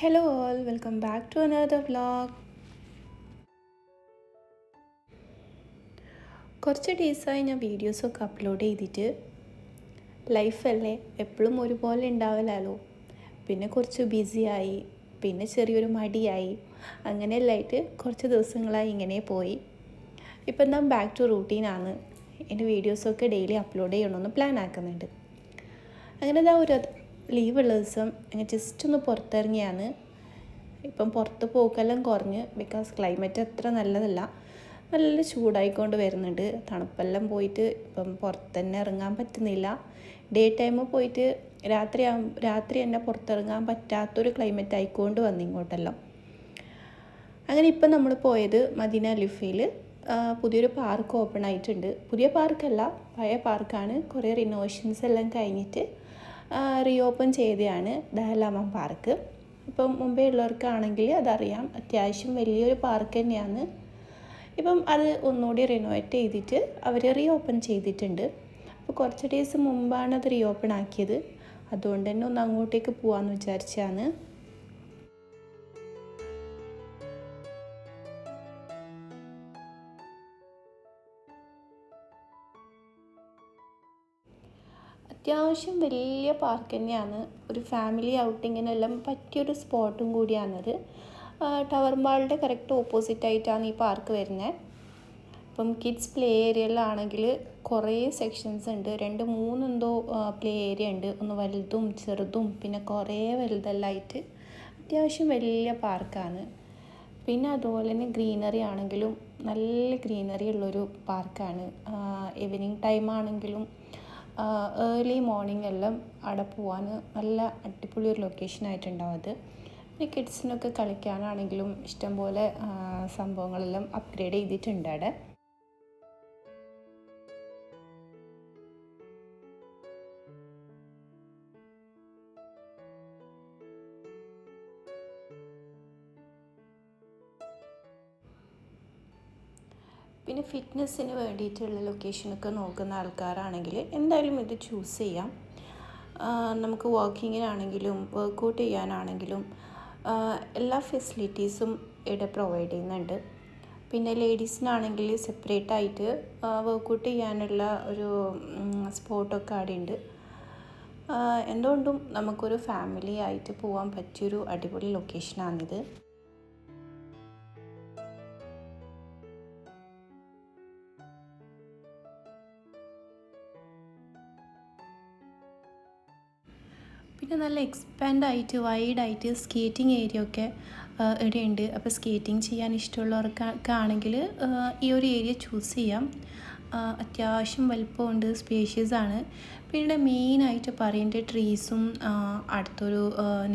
Hello all, welcome back to another vlog. കുറച്ച് ഡേയ്സായി ഞാൻ വീഡിയോസൊക്കെ അപ്ലോഡ് ചെയ്തിട്ട് ലൈഫല്ലേ എപ്പോഴും ഒരുപോലെ ഉണ്ടാവില്ലല്ലോ. പിന്നെ കുറച്ച് ബിസിയായി, പിന്നെ ചെറിയൊരു മടിയായി, അങ്ങനെയെല്ലാമായിട്ട് കുറച്ച് ദിവസങ്ങളായി ഇങ്ങനെ പോയി. ഇപ്പം ഞാൻ ബാക്ക് ടു റൂട്ടീനാണ്. എൻ്റെ വീഡിയോസൊക്കെ ഡെയിലി അപ്ലോഡ് ചെയ്യണമെന്ന് പ്ലാൻ ആക്കുന്നുണ്ട്. അങ്ങനെ ഒരു ലീവുള്ള ദിവസം അങ്ങനെ ജസ്റ്റ് ഒന്ന് പുറത്തിറങ്ങിയാണ്. ഇപ്പം പുറത്ത് പോക്കെല്ലാം കുറഞ്ഞ്, ബിക്കോസ് ക്ലൈമറ്റ് അത്ര നല്ലതല്ല, നല്ല ചൂടായിക്കൊണ്ട് വരുന്നുണ്ട്. തണുപ്പെല്ലാം പോയിട്ട് ഇപ്പം പുറത്ത് തന്നെ ഇറങ്ങാൻ പറ്റുന്നില്ല. ഡേ ടൈം പോയിട്ട് രാത്രി തന്നെ പുറത്തിറങ്ങാൻ പറ്റാത്തൊരു ക്ലൈമറ്റ് ആയിക്കൊണ്ട് വന്നു ഇങ്ങോട്ടെല്ലാം. അങ്ങനെ ഇപ്പം നമ്മൾ പോയത് മദീന ലിഫയിൽ പുതിയൊരു പാർക്ക് ഓപ്പൺ ആയിട്ടുണ്ട്. പുതിയ പാർക്കല്ല, പഴയ പാർക്കാണ്. കുറേ റിനോവേഷൻസ് എല്ലാം കഴിഞ്ഞിട്ട് റീഓപ്പൺ ചെയ്തതാണ് ദഹലാമ പാർക്ക്. ഇപ്പം മുമ്പേ ഉള്ളവർക്കാണെങ്കിൽ അതറിയാം, അത്യാവശ്യം വലിയൊരു പാർക്ക് തന്നെയാണ്. ഇപ്പം അത് ഒന്നുകൂടി റിനോവേറ്റ് ചെയ്തിട്ട് അവർ റീഓപ്പൺ ചെയ്തിട്ടുണ്ട്. അപ്പോൾ കുറച്ച് ഡേയ്സ് മുമ്പാണ് അത് റീഓപ്പൺ ആക്കിയത്. അതുകൊണ്ട് തന്നെ ഒന്ന് അങ്ങോട്ടേക്ക് പോകാമെന്ന് വിചാരിച്ചാണ്. അത്യാവശ്യം വലിയ പാർക്ക് തന്നെയാണ്. ഒരു ഫാമിലി ഔട്ടിങ്ങിനെല്ലാം പറ്റിയൊരു സ്പോട്ടും കൂടിയാണത്. ടവർ മാളിൻ്റെ കറക്റ്റ് ഓപ്പോസിറ്റായിട്ടാണ് ഈ പാർക്ക് വരുന്നത്. ഇപ്പം കിഡ്സ് പ്ലേ ഏരിയയിലാണെങ്കിൽ കുറേ സെക്ഷൻസ് ഉണ്ട്. 2-3 എന്തോ പ്ലേ ഏരിയ ഉണ്ട്. ഒന്ന് വലുതും ചെറുതും പിന്നെ കുറേ വലുതെല്ലാമായിട്ട് അത്യാവശ്യം വലിയ പാർക്കാണ്. പിന്നെ അതുപോലെ തന്നെ ഗ്രീനറി ആണെങ്കിലും നല്ല ഗ്രീനറി ഉള്ളൊരു പാർക്കാണ്. ഈവനിങ് ടൈം ആണെങ്കിലും ഏർലി മോർണിംഗ് എല്ലാം അവിടെ പോകാൻ നല്ല അടിപൊളി ഒരു ലൊക്കേഷനായിട്ടുണ്ടാവും അത്. പിന്നെ കിഡ്സിനൊക്കെ കളിക്കാനാണെങ്കിലും ഇഷ്ടംപോലെ സംഭവങ്ങളെല്ലാം അപ്ഗ്രേഡ് ചെയ്തിട്ടുണ്ട് അവിടെ. പിന്നെ ഫിറ്റ്നസ്സിന് വേണ്ടിയിട്ടുള്ള ലൊക്കേഷനൊക്കെ നോക്കുന്ന ആൾക്കാരാണെങ്കിൽ എന്തായാലും ഇത് ചൂസ് ചെയ്യാം. നമുക്ക് വാക്കിങ്ങിനാണെങ്കിലും വർക്കൗട്ട് ചെയ്യാനാണെങ്കിലും എല്ലാ ഫെസിലിറ്റീസും ഇവിടെ പ്രൊവൈഡ് ചെയ്യുന്നുണ്ട്. പിന്നെ ലേഡീസിനാണെങ്കിൽ സെപ്പറേറ്റ് ആയിട്ട് വർക്കൗട്ട് ചെയ്യാനുള്ള ഒരു സ്പോട്ടൊക്കെ അവിടെ ഉണ്ട്. എന്തുകൊണ്ടും നമുക്കൊരു ഫാമിലി ആയിട്ട് പോകാൻ പറ്റിയൊരു അടിപൊളി ലൊക്കേഷനാണിത്. പിന്നെ നല്ല എക്സ്പാൻഡ് ആയിട്ട് വൈഡായിട്ട് സ്കേറ്റിംഗ് ഏരിയ ഒക്കെ ഇവിടെയുണ്ട്. അപ്പോൾ സ്കേറ്റിംഗ് ചെയ്യാൻ ഇഷ്ടമുള്ളവർക്കാണെങ്കിൽ ഈ ഒരു ഏരിയ ചൂസ് ചെയ്യാം. അത്യാവശ്യം വലിപ്പമുണ്ട്, സ്പേഷ്യസ് ആണ്. പിന്നെ മെയിനായിട്ട് പറയേണ്ട ട്രീസും അടുത്തൊരു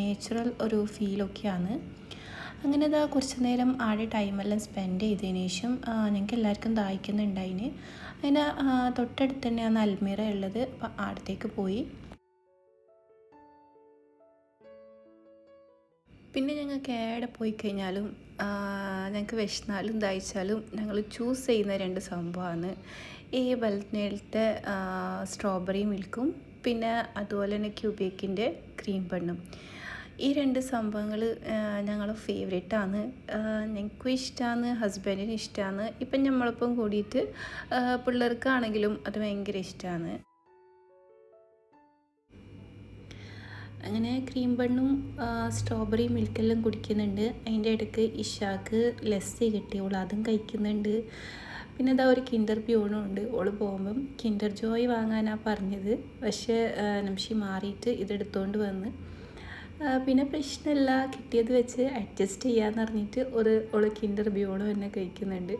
നേച്ചുറൽ ഒരു ഫീലൊക്കെയാണ്. അങ്ങനെ കുറച്ച് നേരം ആടെ ടൈമെല്ലാം സ്പെൻഡ് ചെയ്തതിന് ശേഷം ഞങ്ങൾക്ക് എല്ലാവർക്കും ദാഹിക്കുന്നുണ്ടായിന്. അതിന് തൊട്ടടുത്ത് തന്നെയാണ് അൽമീറ ഉള്ളത്. അപ്പോൾ അടുത്തേക്ക് പോയി. പിന്നെ ഞങ്ങൾക്ക് എവിടെ പോയി കഴിഞ്ഞാലും ഞങ്ങൾക്ക് വിശന്നാലും ദാഹിച്ചാലും ഞങ്ങൾ ചൂസ് ചെയ്യുന്ന 2 സംഭവമാണ് ഈ ബൽനേലത്തെ സ്ട്രോബെറി മിൽക്കും പിന്നെ അതുപോലെ തന്നെ ക്യൂബേക്കിൻ്റെ ക്രീം ബണ്ണും. ഈ 2 സംഭവങ്ങൾ ഞങ്ങളുടെ ഫേവറേറ്റാണ്. ഞങ്ങൾക്കും ഇഷ്ടമാണ്, ഹസ്ബൻഡിനും ഇഷ്ടമാണ്. ഇപ്പം നമ്മളിപ്പം കൂടിയിട്ട് പിള്ളേർക്കാണെങ്കിലും അത് ഭയങ്കര ഇഷ്ടമാണ്. അങ്ങനെ ക്രീം ബണ്ണും സ്ട്രോബെറി മിൽക്കെല്ലാം കുടിക്കുന്നുണ്ട്. അതിൻ്റെ ഇടയ്ക്ക് ഇഷാക്ക് ലസ്സി കിട്ടിയോളൂ, അതും കഴിക്കുന്നുണ്ട്. പിന്നെ ഒരു കിൻഡർ പ്യൂണും ഉണ്ട്. ഓള് പോകുമ്പം കിൻഡർ ജോയ് വാങ്ങാനാണ് പറഞ്ഞത്, പക്ഷേ നംഷി മാറിയിട്ട് ഇതെടുത്തുകൊണ്ട് വന്ന്. പിന്നെ പ്രശ്നമില്ല, കിട്ടിയത് വെച്ച് അഡ്ജസ്റ്റ് ചെയ്യാമെന്ന് പറഞ്ഞിട്ട് ഓള് കിൻഡർ ബ്യൂണും തന്നെ കഴിക്കുന്നുണ്ട്.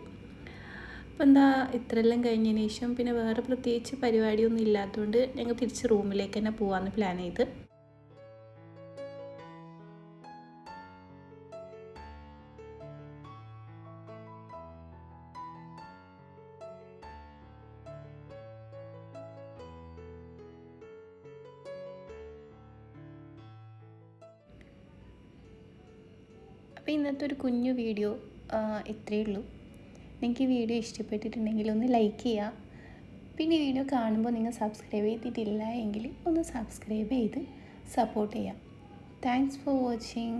അപ്പം ഇത്രയെല്ലാം കഴിഞ്ഞതിന് ശേഷം പിന്നെ വേറെ പ്രത്യേകിച്ച് പരിപാടിയൊന്നും ഇല്ലാത്തതുകൊണ്ട് ഞങ്ങൾ തിരിച്ച് റൂമിലേക്ക് തന്നെ പോകാമെന്ന് പ്ലാൻ ചെയ്ത്. അപ്പോൾ ഇന്നത്തെ ഒരു കുഞ്ഞു വീഡിയോ ഇത്രയേ ഉള്ളൂ. നിങ്ങൾക്ക് ഈ വീഡിയോ ഇഷ്ടപ്പെട്ടിട്ടുണ്ടെങ്കിൽ ഒന്ന് ലൈക്ക് ചെയ്യുക. പിന്നെ ഈ വീഡിയോ കാണുമ്പോൾ നിങ്ങൾ സബ്സ്ക്രൈബ് ചെയ്തിട്ടില്ല എങ്കിൽ ഒന്ന് സബ്സ്ക്രൈബ് ചെയ്ത് സപ്പോർട്ട് ചെയ്യാം. Thanks for watching.